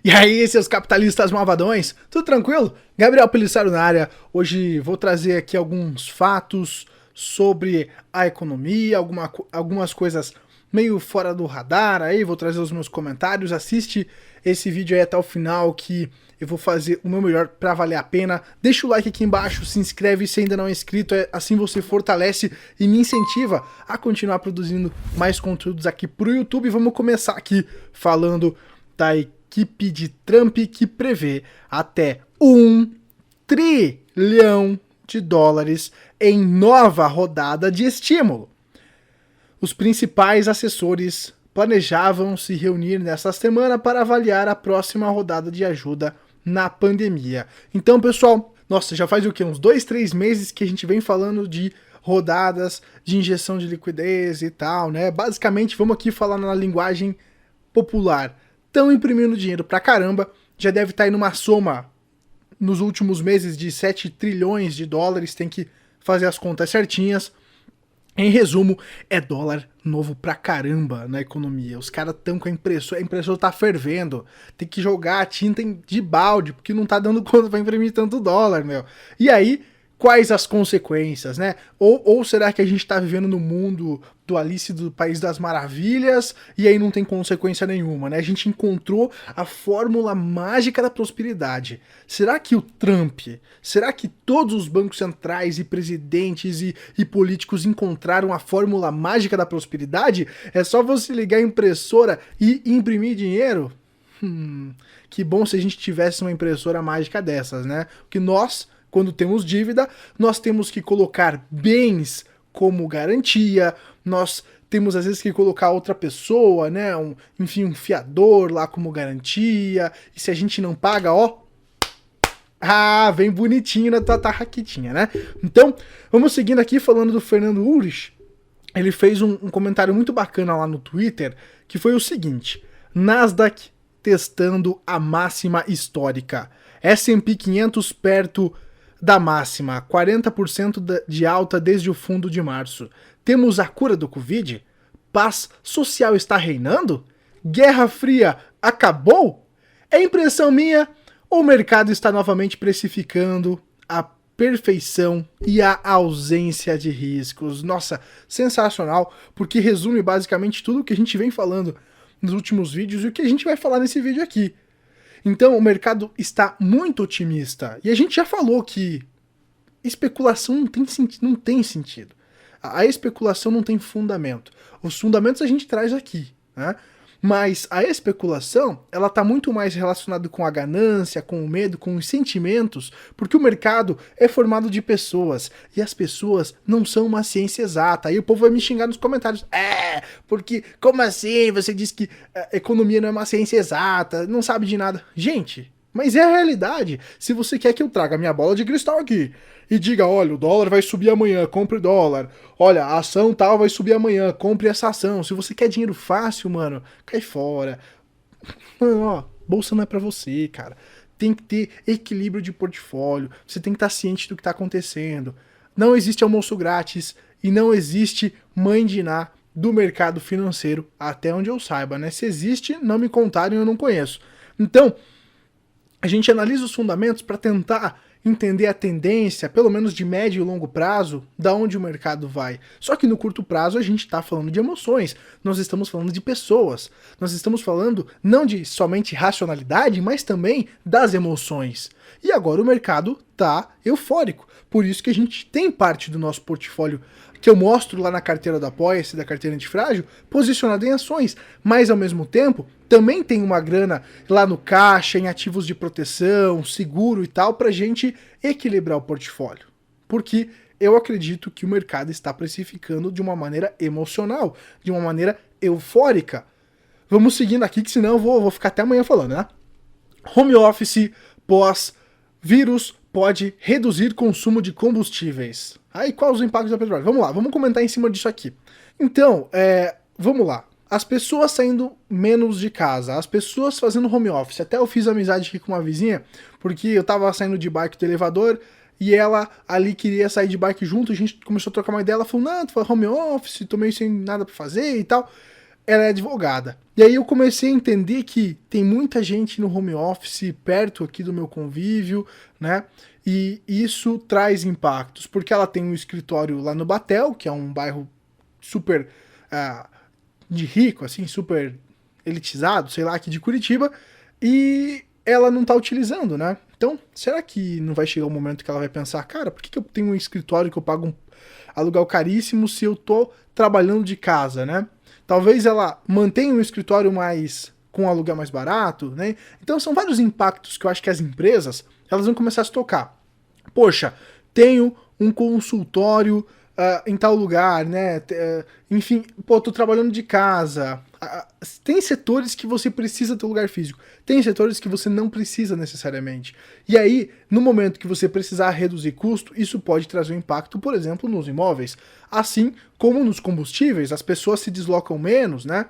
E aí, seus capitalistas malvadões, tudo tranquilo? Gabriel Pelissaro na área. Hoje vou trazer aqui alguns fatos sobre a economia, algumas coisas meio fora do radar aí, vou trazer os meus comentários. Assiste esse vídeo aí até o final que eu vou fazer o meu melhor para valer a pena. Deixa o like aqui embaixo, se inscreve se ainda não é inscrito, assim você fortalece e me incentiva a continuar produzindo mais conteúdos aqui pro YouTube. Vamos começar aqui falando da equipe de Trump que prevê até $1 trilhão em nova rodada de estímulo. Os principais assessores planejavam se reunir nesta semana para avaliar a próxima rodada de ajuda na pandemia. Então, pessoal, nossa, já faz o quê? Uns 2, 3 meses que a gente vem falando de rodadas de injeção de liquidez e tal, né? Basicamente, vamos aqui falar na linguagem popular. Estão imprimindo dinheiro pra caramba, já deve estar aí numa soma nos últimos meses de $7 trilhões, tem que fazer as contas certinhas. Em resumo, é dólar novo pra caramba na economia. Os caras estão com a impressora tá fervendo. Tem que jogar a tinta de balde, porque não tá dando conta pra imprimir tanto dólar, meu. E aí, quais as consequências, né? Ou será que a gente tá vivendo no mundo do Alice do País das Maravilhas e aí não tem consequência nenhuma, né? A gente encontrou a fórmula mágica da prosperidade. Será que o Trump, será que todos os bancos centrais e presidentes e políticos encontraram a fórmula mágica da prosperidade? É só você ligar a impressora e imprimir dinheiro? Que bom se a gente tivesse uma impressora mágica dessas, né? Porque nós, quando temos dívida, nós temos que colocar bens como garantia, nós temos às vezes que colocar outra pessoa, né, um fiador lá como garantia, e se a gente não paga, ó, vem bonitinho na tua tarraquitinha, né? Então, vamos seguindo aqui falando do Fernando Ulrich. Ele fez um comentário muito bacana lá no Twitter, que foi o seguinte: Nasdaq testando a máxima histórica, S&P 500 perto da máxima, 40% de alta desde o fundo de março. Temos a cura do Covid? Paz social está reinando? Guerra Fria acabou? É impressão minha ou o mercado está novamente precificando a perfeição e a ausência de riscos? Nossa, sensacional, porque resume basicamente tudo o que a gente vem falando nos últimos vídeos e o que a gente vai falar nesse vídeo aqui. Então o mercado está muito otimista. E a gente já falou que especulação não tem sentido. A especulação não tem fundamento. Os fundamentos a gente traz aqui, né? Mas a especulação, ela está muito mais relacionada com a ganância, com o medo, com os sentimentos, porque o mercado é formado de pessoas, e as pessoas não são uma ciência exata. Aí o povo vai me xingar nos comentários. Porque como assim? Você diz que a economia não é uma ciência exata, não sabe de nada. Gente, mas é a realidade. Se você quer que eu traga minha bola de cristal aqui e diga, olha, o dólar vai subir amanhã, compre dólar. Olha, a ação tal vai subir amanhã, compre essa ação. Se você quer dinheiro fácil, mano, cai fora. Mano, ó, bolsa não é pra você, cara. Tem que ter equilíbrio de portfólio. Você tem que estar ciente do que tá acontecendo. Não existe almoço grátis e não existe mãe de Ná do mercado financeiro, até onde eu saiba, né? Se existe, não me contaram, eu não conheço. Então, a gente analisa os fundamentos para tentar entender a tendência, pelo menos de médio e longo prazo, da onde o mercado vai. Só que no curto prazo a gente está falando de emoções, nós estamos falando de pessoas, nós estamos falando não de somente racionalidade, mas também das emoções. E agora o mercado tá eufórico, por isso que a gente tem parte do nosso portfólio que eu mostro lá na carteira do Apoia-se, da carteira antifrágil, posicionado em ações, mas ao mesmo tempo também tem uma grana lá no caixa, em ativos de proteção, seguro e tal, pra gente equilibrar o portfólio. Porque eu acredito que o mercado está precificando de uma maneira emocional, de uma maneira eufórica. Vamos seguindo aqui, que senão eu vou ficar até amanhã falando, né? Home office pós-vírus pode reduzir consumo de combustíveis. Aí, quais os impactos da petróleo? Vamos lá, vamos comentar em cima disso aqui. Então, vamos lá. As pessoas saindo menos de casa, as pessoas fazendo home office. Até eu fiz amizade aqui com uma vizinha, porque eu tava saindo de bike do elevador e ela ali queria sair de bike junto, a gente começou a trocar uma ideia, ela falou, não, tu faz home office, tô meio sem nada pra fazer e tal. ela é advogada. E aí eu comecei a entender que tem muita gente no home office perto aqui do meu convívio, né? E isso traz impactos, porque ela tem um escritório lá no Batel, que é um bairro super de rico, assim, super elitizado, sei lá, aqui de Curitiba, e ela não tá utilizando, né? Então, será que não vai chegar um momento que ela vai pensar, cara, por que eu tenho um escritório que eu pago um aluguel caríssimo se eu tô trabalhando de casa, né? Talvez ela mantenha um escritório mais com um aluguel mais barato, né? Então são vários impactos que eu acho que as empresas elas vão começar a se tocar. Poxa, tenho um consultório em tal lugar, né? Enfim, pô, tô trabalhando de casa. Tem setores que você precisa ter um lugar físico. Tem setores que você não precisa necessariamente. E aí, no momento que você precisar reduzir custo, isso pode trazer um impacto, por exemplo, nos imóveis. Assim como nos combustíveis, as pessoas se deslocam menos, né?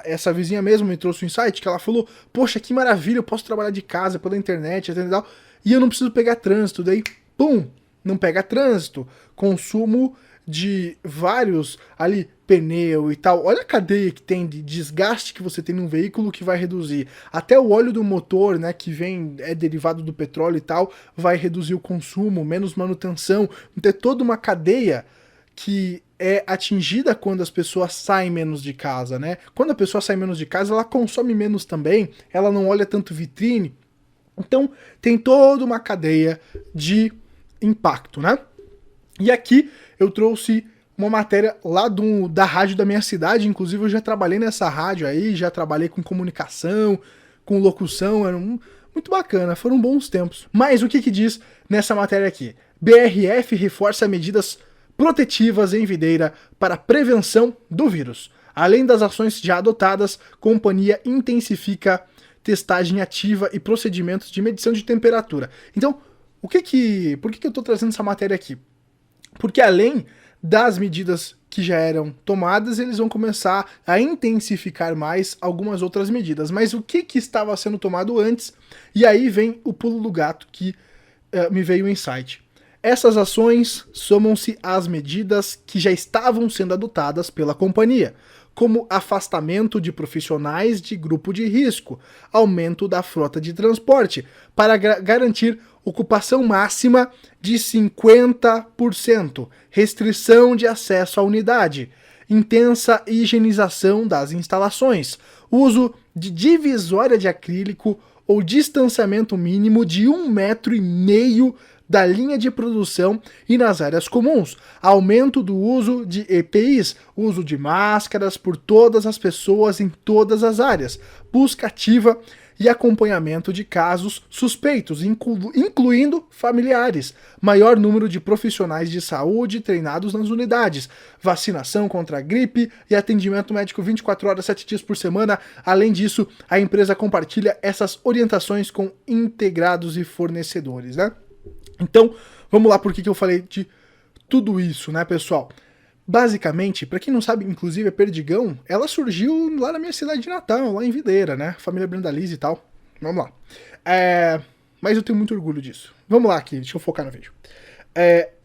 Essa vizinha mesmo me trouxe um insight que ela falou: poxa, que maravilha, eu posso trabalhar de casa pela internet, etc. E eu não preciso pegar trânsito. Daí, pum, não pega trânsito. Consumo de vários ali, pneu e tal. Olha a cadeia que tem de desgaste que você tem num veículo que vai reduzir. Até o óleo do motor, né, que é derivado do petróleo e tal, vai reduzir o consumo, menos manutenção. Então é toda uma cadeia que é atingida quando as pessoas saem menos de casa, né? Quando a pessoa sai menos de casa, ela consome menos também, ela não olha tanto vitrine. Então tem toda uma cadeia de impacto, né? E aqui eu trouxe uma matéria lá da rádio da minha cidade, inclusive eu já trabalhei nessa rádio aí, já trabalhei com comunicação, com locução, muito bacana, foram bons tempos. Mas o que diz nessa matéria aqui? BRF reforça medidas protetivas em Videira para prevenção do vírus. Além das ações já adotadas, companhia intensifica testagem ativa e procedimentos de medição de temperatura. Então, por que eu estou trazendo essa matéria aqui? Porque além das medidas que já eram tomadas, eles vão começar a intensificar mais algumas outras medidas. Mas o que estava sendo tomado antes? E aí vem o pulo do gato que me veio o insight. Essas ações somam-se às medidas que já estavam sendo adotadas pela companhia, como afastamento de profissionais de grupo de risco, aumento da frota de transporte, para garantir ocupação máxima de 50%, restrição de acesso à unidade, intensa higienização das instalações, uso de divisória de acrílico ou distanciamento mínimo de 1,5 m da linha de produção e nas áreas comuns, aumento do uso de EPIs, uso de máscaras por todas as pessoas em todas as áreas, busca ativa e acompanhamento de casos suspeitos, incluindo familiares, maior número de profissionais de saúde treinados nas unidades, vacinação contra a gripe e atendimento médico 24 horas, 7 dias por semana. Além disso, a empresa compartilha essas orientações com integrados e fornecedores, né? Então, vamos lá por que eu falei de tudo isso, né, pessoal? Basicamente, pra quem não sabe, inclusive a Perdigão, ela surgiu lá na minha cidade de Natal, lá em Videira, né? Família Brandalize e tal. Vamos lá. Mas eu tenho muito orgulho disso. Vamos lá aqui, deixa eu focar no vídeo.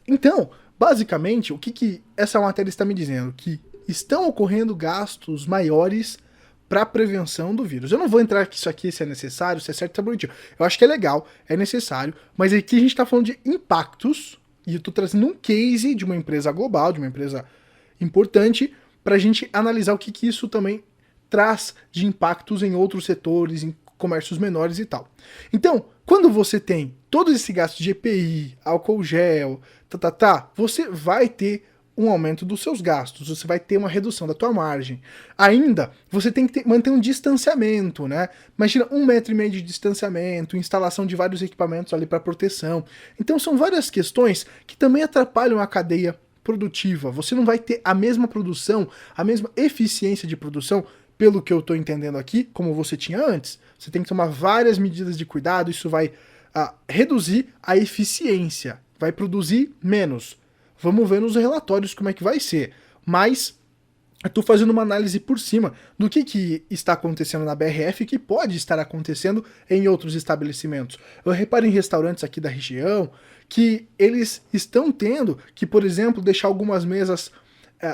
Então, basicamente, o que essa matéria está me dizendo? Que estão ocorrendo gastos maiores para prevenção do vírus. Eu não vou entrar que isso aqui se é necessário, se é certo, se é bonitinho. Eu acho que é legal, é necessário, mas aqui a gente está falando de impactos, e eu estou trazendo um case de uma empresa global, de uma empresa importante, para a gente analisar o que isso também traz de impactos em outros setores, em comércios menores e tal. Então, quando você tem todo esse gasto de EPI, álcool gel, você vai ter um aumento dos seus gastos, você vai ter uma redução da tua margem. Ainda, você tem que manter um distanciamento, né? Imagina 1,5 m de distanciamento, instalação de vários equipamentos ali para proteção. Então são várias questões que também atrapalham a cadeia produtiva. Você não vai ter a mesma produção, a mesma eficiência de produção, pelo que eu estou entendendo aqui, como você tinha antes. Você tem que tomar várias medidas de cuidado, isso vai reduzir a eficiência, vai produzir menos. Vamos ver nos relatórios como é que vai ser. Mas eu estou fazendo uma análise por cima do que está acontecendo na BRF e que pode estar acontecendo em outros estabelecimentos. Eu reparo em restaurantes aqui da região que eles estão tendo que, por exemplo, deixar algumas mesas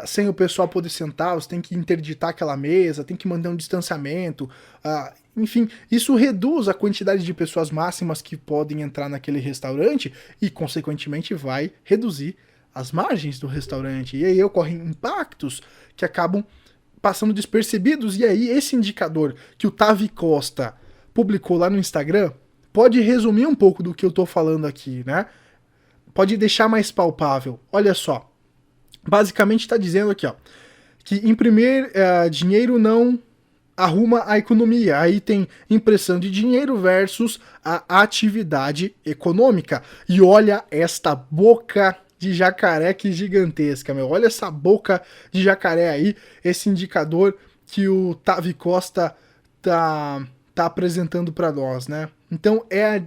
sem o pessoal poder sentar, você tem que interditar aquela mesa, tem que manter um distanciamento, enfim, isso reduz a quantidade de pessoas máximas que podem entrar naquele restaurante e, consequentemente, vai reduzir as margens do restaurante. E aí ocorrem impactos que acabam passando despercebidos, e aí esse indicador que o Tavi Costa publicou lá no Instagram pode resumir um pouco do que eu tô falando aqui, né? Pode deixar mais palpável. Olha só. Basicamente está dizendo aqui, ó, que imprimir dinheiro não arruma a economia. Aí tem impressão de dinheiro versus a atividade econômica. E olha esta boca de jacaré que gigantesca, meu. Olha essa boca de jacaré aí, esse indicador que o Tavi Costa tá apresentando para nós, né? Então é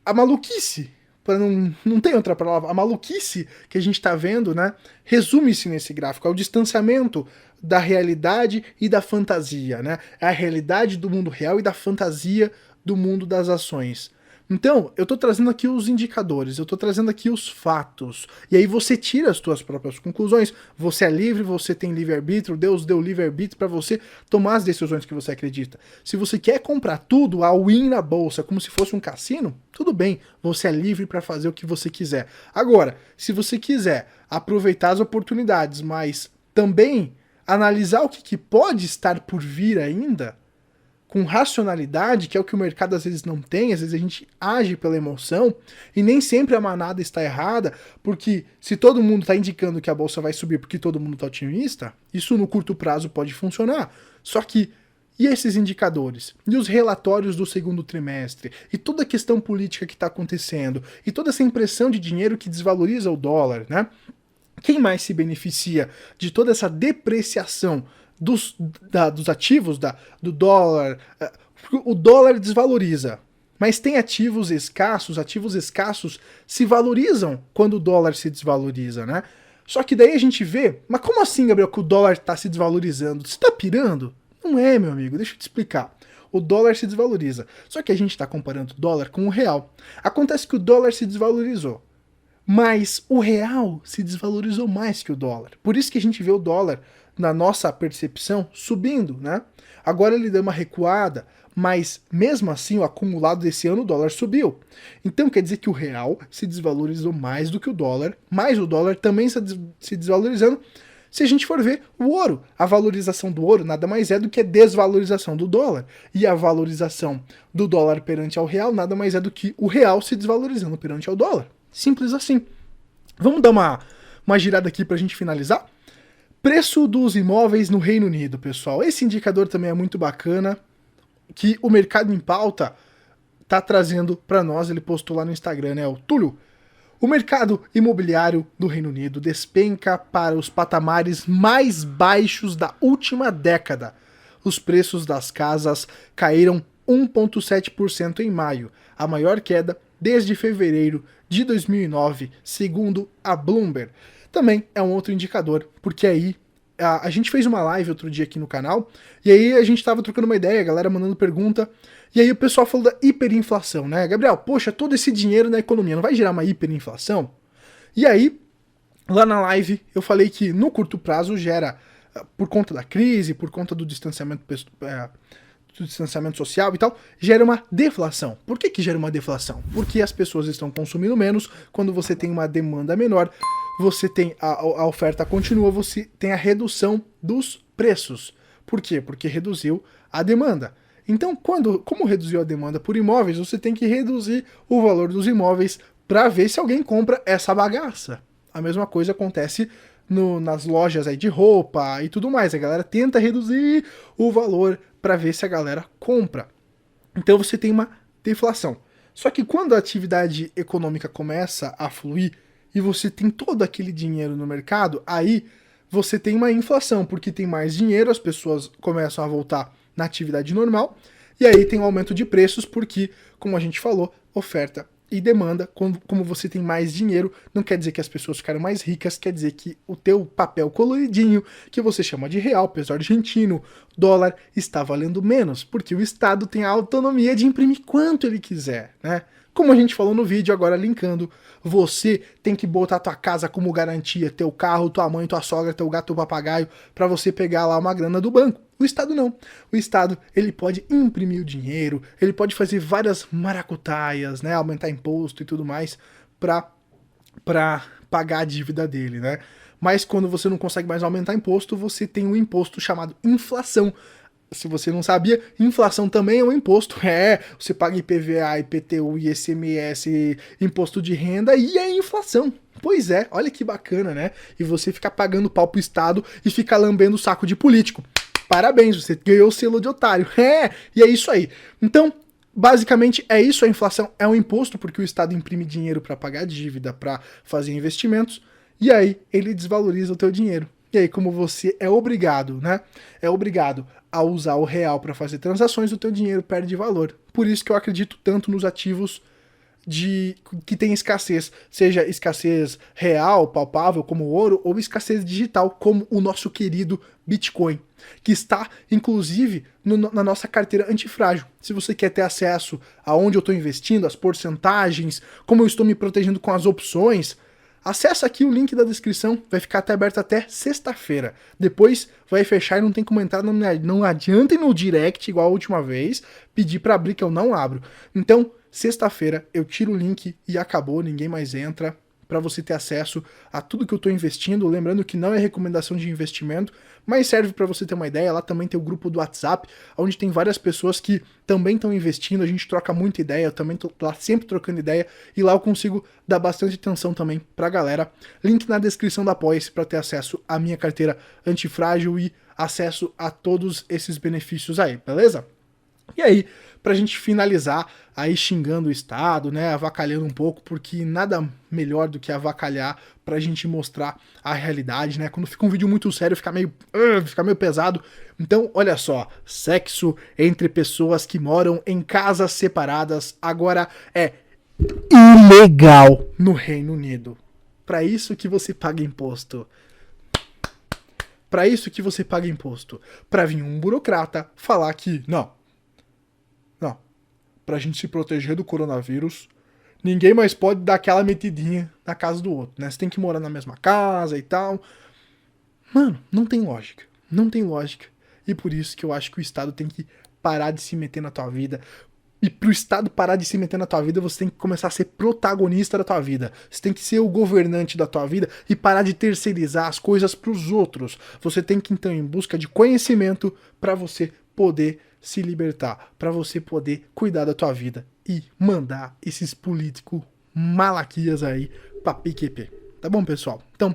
a maluquice, para não tem outra palavra, a maluquice que a gente está vendo, né? Resume-se nesse gráfico, é o distanciamento da realidade e da fantasia, né? É a realidade do mundo real e da fantasia do mundo das ações. Então, eu tô trazendo aqui os indicadores, eu tô trazendo aqui os fatos, e aí você tira as suas próprias conclusões, você é livre, você tem livre-arbítrio, Deus deu livre-arbítrio para você tomar as decisões que você acredita. Se você quer comprar tudo, all in na bolsa, como se fosse um cassino, tudo bem, você é livre para fazer o que você quiser. Agora, se você quiser aproveitar as oportunidades, mas também analisar o que pode estar por vir ainda, com racionalidade, que é o que o mercado às vezes não tem, às vezes a gente age pela emoção, e nem sempre a manada está errada, porque se todo mundo está indicando que a bolsa vai subir porque todo mundo está otimista, isso no curto prazo pode funcionar. Só que, e esses indicadores? E os relatórios do segundo trimestre? E toda a questão política que está acontecendo? E toda essa impressão de dinheiro que desvaloriza o dólar, né? Quem mais se beneficia de toda essa depreciação dos ativos, do dólar? O dólar desvaloriza, mas tem ativos escassos se valorizam quando o dólar se desvaloriza, né? Só que daí a gente vê, mas como assim, Gabriel, que o dólar está se desvalorizando? Você está pirando? Não é, meu amigo, deixa eu te explicar. O dólar se desvaloriza, só que a gente está comparando o dólar com o real. Acontece que o dólar se desvalorizou, mas o real se desvalorizou mais que o dólar. Por isso que a gente vê o dólar, na nossa percepção, subindo, né? Agora ele deu uma recuada, mas mesmo assim o acumulado desse ano o dólar subiu. Então quer dizer que o real se desvalorizou mais do que o dólar, mas o dólar também está se desvalorizando. Se a gente for ver o ouro, a valorização do ouro nada mais é do que a desvalorização do dólar. E a valorização do dólar perante ao real nada mais é do que o real se desvalorizando perante ao dólar. Simples assim. Vamos dar uma girada aqui para a gente finalizar? Preço dos imóveis no Reino Unido, pessoal. Esse indicador também é muito bacana, que o Mercado em Pauta tá trazendo para nós. Ele postou lá no Instagram, né? O Túlio. O mercado imobiliário do Reino Unido despenca para os patamares mais baixos da última década. Os preços das casas caíram 1,7% em maio, a maior queda desde fevereiro de 2009, segundo a Bloomberg. Também é um outro indicador, porque aí a gente fez uma live outro dia aqui no canal, e aí a gente tava trocando uma ideia, a galera mandando pergunta, e aí o pessoal falou da hiperinflação, né? Gabriel, poxa, todo esse dinheiro na economia não vai gerar uma hiperinflação? E aí, lá na live, eu falei que no curto prazo gera, por conta da crise, por conta do distanciamento social e tal, gera uma deflação. Por que gera uma deflação? Porque as pessoas estão consumindo menos, quando você tem uma demanda menor, você tem a oferta continua, você tem a redução dos preços. Por quê? Porque reduziu a demanda. Então, como reduziu a demanda por imóveis, você tem que reduzir o valor dos imóveis para ver se alguém compra essa bagaça. A mesma coisa acontece nas lojas aí de roupa e tudo mais. A galera tenta reduzir o valor para ver se a galera compra. Então você tem uma deflação. Só que quando a atividade econômica começa a fluir e você tem todo aquele dinheiro no mercado, aí você tem uma inflação, porque tem mais dinheiro, as pessoas começam a voltar na atividade normal, e aí tem um aumento de preços, porque, como a gente falou, oferta e demanda. Como você tem mais dinheiro, não quer dizer que as pessoas ficaram mais ricas, quer dizer que o teu papel coloridinho, que você chama de real, peso argentino, dólar, está valendo menos, porque o Estado tem a autonomia de imprimir quanto ele quiser, né? Como a gente falou no vídeo, agora linkando, você tem que botar tua casa como garantia, teu carro, tua mãe, tua sogra, teu gato, teu papagaio, para você pegar lá uma grana do banco. O Estado não. O Estado, ele pode imprimir o dinheiro, ele pode fazer várias maracutaias, né, aumentar imposto e tudo mais, pra pagar a dívida dele, né? Mas quando você não consegue mais aumentar imposto, você tem um imposto chamado inflação. Se você não sabia, inflação também é um imposto. Você paga IPVA, IPTU, ICMS, imposto de renda e é inflação. Pois é, olha que bacana, né? E você fica pagando pau pro Estado e fica lambendo o saco de político. Parabéns, você ganhou o selo de otário. E é isso aí. Então, basicamente é isso, a inflação é um imposto porque o Estado imprime dinheiro para pagar dívida, para fazer investimentos, e aí ele desvaloriza o teu dinheiro. E aí, como você é obrigado, né? É obrigado a usar o real para fazer transações, o teu dinheiro perde valor. Por isso que eu acredito tanto nos ativos que tem escassez, seja escassez real, palpável, como ouro, ou escassez digital, como o nosso querido Bitcoin, que está, inclusive, na nossa carteira antifrágil. Se você quer ter acesso a onde eu estou investindo, as porcentagens, como eu estou me protegendo com as opções, acessa aqui o link da descrição, vai ficar até aberto até sexta-feira. Depois vai fechar e não tem como entrar, não adianta ir no direct, igual a última vez, pedir para abrir que eu não abro. Então, sexta-feira eu tiro o link e acabou, ninguém mais entra, para você ter acesso a tudo que eu estou investindo. Lembrando que não é recomendação de investimento, mas serve para você ter uma ideia. Lá também tem o grupo do WhatsApp, onde tem várias pessoas que também estão investindo, a gente troca muita ideia, eu também estou lá sempre trocando ideia, e lá eu consigo dar bastante atenção também pra galera. Link na descrição da Apoia-se para ter acesso à minha carteira antifrágil e acesso a todos esses benefícios aí, beleza? E aí, pra gente finalizar, aí xingando o Estado, né, avacalhando um pouco, porque nada melhor do que avacalhar pra gente mostrar a realidade, né, quando fica um vídeo muito sério fica meio pesado. Então, olha só, sexo entre pessoas que moram em casas separadas agora é ilegal no Reino Unido. Pra isso que você paga imposto. Pra isso que você paga imposto. Pra vir um burocrata falar que, não, pra gente se proteger do coronavírus, ninguém mais pode dar aquela metidinha na casa do outro, né? Você tem que morar na mesma casa e tal. Mano, não tem lógica. Não tem lógica. E por isso que eu acho que o Estado tem que parar de se meter na tua vida. E pro Estado parar de se meter na tua vida, você tem que começar a ser protagonista da tua vida. Você tem que ser o governante da tua vida e parar de terceirizar as coisas pros outros. Você tem que, então, ir em busca de conhecimento para você poder se libertar, para você poder cuidar da tua vida e mandar esses políticos malaquias aí pra PQP. Tá bom, pessoal? Então,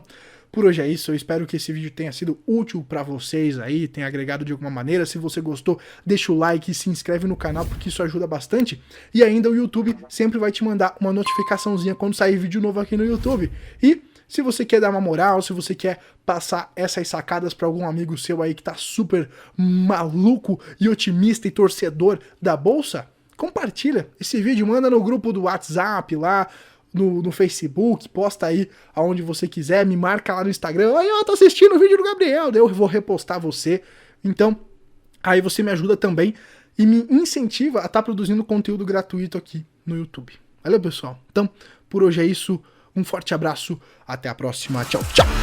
por hoje é isso. Eu espero que esse vídeo tenha sido útil para vocês aí, tenha agregado de alguma maneira. Se você gostou, deixa o like e se inscreve no canal, porque isso ajuda bastante. E ainda o YouTube sempre vai te mandar uma notificaçãozinha quando sair vídeo novo aqui no YouTube. E se você quer dar uma moral, se você quer passar essas sacadas para algum amigo seu aí que tá super maluco e otimista e torcedor da bolsa, compartilha esse vídeo, manda no grupo do WhatsApp lá, no Facebook, posta aí aonde você quiser, me marca lá no Instagram, aí eu tô assistindo o vídeo do Gabriel, daí eu vou repostar você. Então, aí você me ajuda também e me incentiva a estar produzindo conteúdo gratuito aqui no YouTube. Valeu, pessoal? Então, por hoje é isso. Um forte abraço, até a próxima, tchau, tchau!